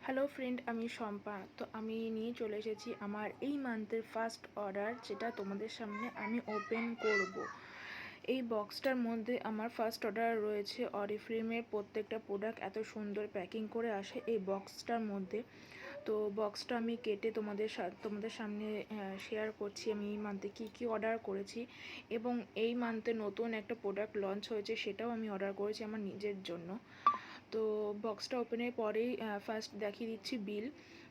Hello friend, আমি শম্পা। তো আমি নিয়ে চলে এসেছি আমার এই মান্থের ফার্স্ট অর্ডার, যেটা তোমাদের সামনে আমি ওপেন করব। এই বক্সটার মধ্যে আমার ফার্স্ট অর্ডার রয়েছে অরিফ্লেমের প্রত্যেকটা প্রোডাক্ট এত সুন্দর প্যাকিং করে আসে এই বক্সটার মধ্যে। তো বক্সটা আমি কেটে তোমাদের সামনে শেয়ার করছি আমি এই মান্থে কী অর্ডার করেছি, এবং এই মান্থে নতুন একটা প্রোডাক্ট লঞ্চ হয়েছে, সেটাও আমি অর্ডার করেছি আমার নিজের জন্য। তো বক্সটা ওপেনের পরেই ফার্স্ট দেখিয়ে দিচ্ছি বিল।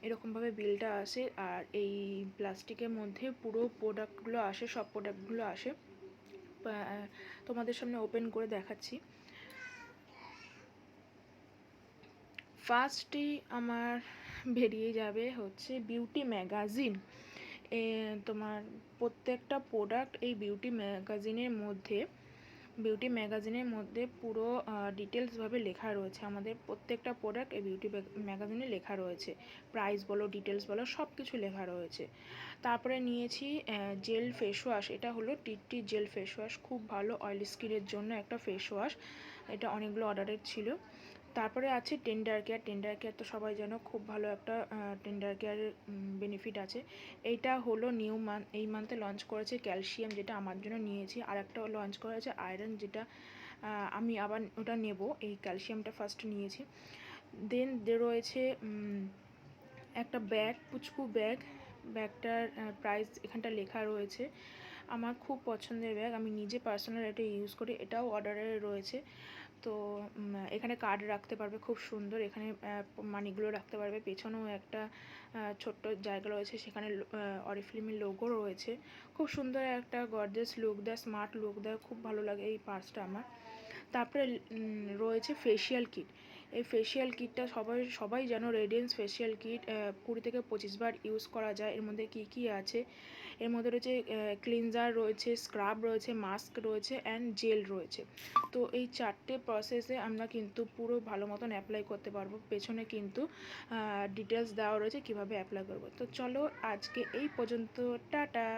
এরকমভাবে বিলটা আসে, আর এই প্লাস্টিকের মধ্যে পুরো প্রোডাক্টগুলো আসে, সব প্রোডাক্টগুলো আসে। তোমাদের সামনে ওপেন করে দেখাচ্ছি। ফার্স্টেই আমার বেরিয়ে যাবে হচ্ছে বিউটি ম্যাগাজিন। তোমার প্রত্যেকটা প্রোডাক্ট এই বিউটি ম্যাগাজিনের মধ্যে পুরো ডিটেলসভাবে লেখা রয়েছে। আমাদের প্রত্যেকটা প্রোডাক্ট এই বিউটি ম্যাগাজিনে লেখা রয়েছে, প্রাইস বলো, ডিটেলস বলো, সব কিছু লেখা রয়েছে। তারপরে নিয়েছি জেল ফেস ওয়াশ। এটা হলো টিটি জেল ফেস ওয়াশ, খুব ভালো অয়েলি স্কিনের জন্য একটা ফেস ওয়াশ। এটা অনেকগুলো অর্ডারের ছিল। তারপরে আছে টেন্ডার কেয়ার তো সবাই জানো, খুব ভালো একটা টেন্ডার কেয়ারের বেনিফিট আছে। এইটা হলো এই মান্থে লঞ্চ করেছে ক্যালসিয়াম, যেটা আমার জন্য নিয়েছি। আর একটা লঞ্চ করেছে আয়রন, যেটা আমি আবার ওটা নেব। এই ক্যালসিয়ামটা ফার্স্ট নিয়েছি। দেন রয়েছে একটা ব্যাগ, পুচকু ব্যাগটার প্রাইস এখানটা লেখা রয়েছে। আমার খুব পছন্দের ব্যাগ, আমি নিজে পার্সোনাল এটা ইউজ করি। এটাও অর্ডারে রয়েছে। তো এখানে কার্ড রাখতে পারবে, খুব সুন্দর। এখানে মানিগুলো রাখতে পারবে। পেছনেও একটা ছোট্ট জায়গা রয়েছে, সেখানে অরিফ্লেমের লোগো রয়েছে। খুব সুন্দর একটা গর্জিয়াস লুক দেয়, স্মার্ট লুক দেয়, খুব ভালো লাগে এই পার্সটা আমার। তারপরে রয়েছে ফেসিয়াল কিট। এই ফেসিয়াল কিটটা সবাই জানো, রেডিয়েন্স ফেসিয়াল কিট 20 থেকে 25 বার ইউজ করা যায়। এর মধ্যে কী আছে, এর মধ্যে রয়েছে ক্লিনজার রয়েছে, স্ক্রাব রয়েছে, মাস্ক রয়েছে, অ্যান্ড জেল রয়েছে। তো এই 4টে প্রসেসে আমরা কিন্তু পুরো ভালো মতন অ্যাপ্লাই করতে পারবো। পেছনে কিন্তু ডিটেলস দেওয়া রয়েছে কীভাবে অ্যাপ্লাই করবো। তো চলো আজকে এই পর্যন্ত, টাটা।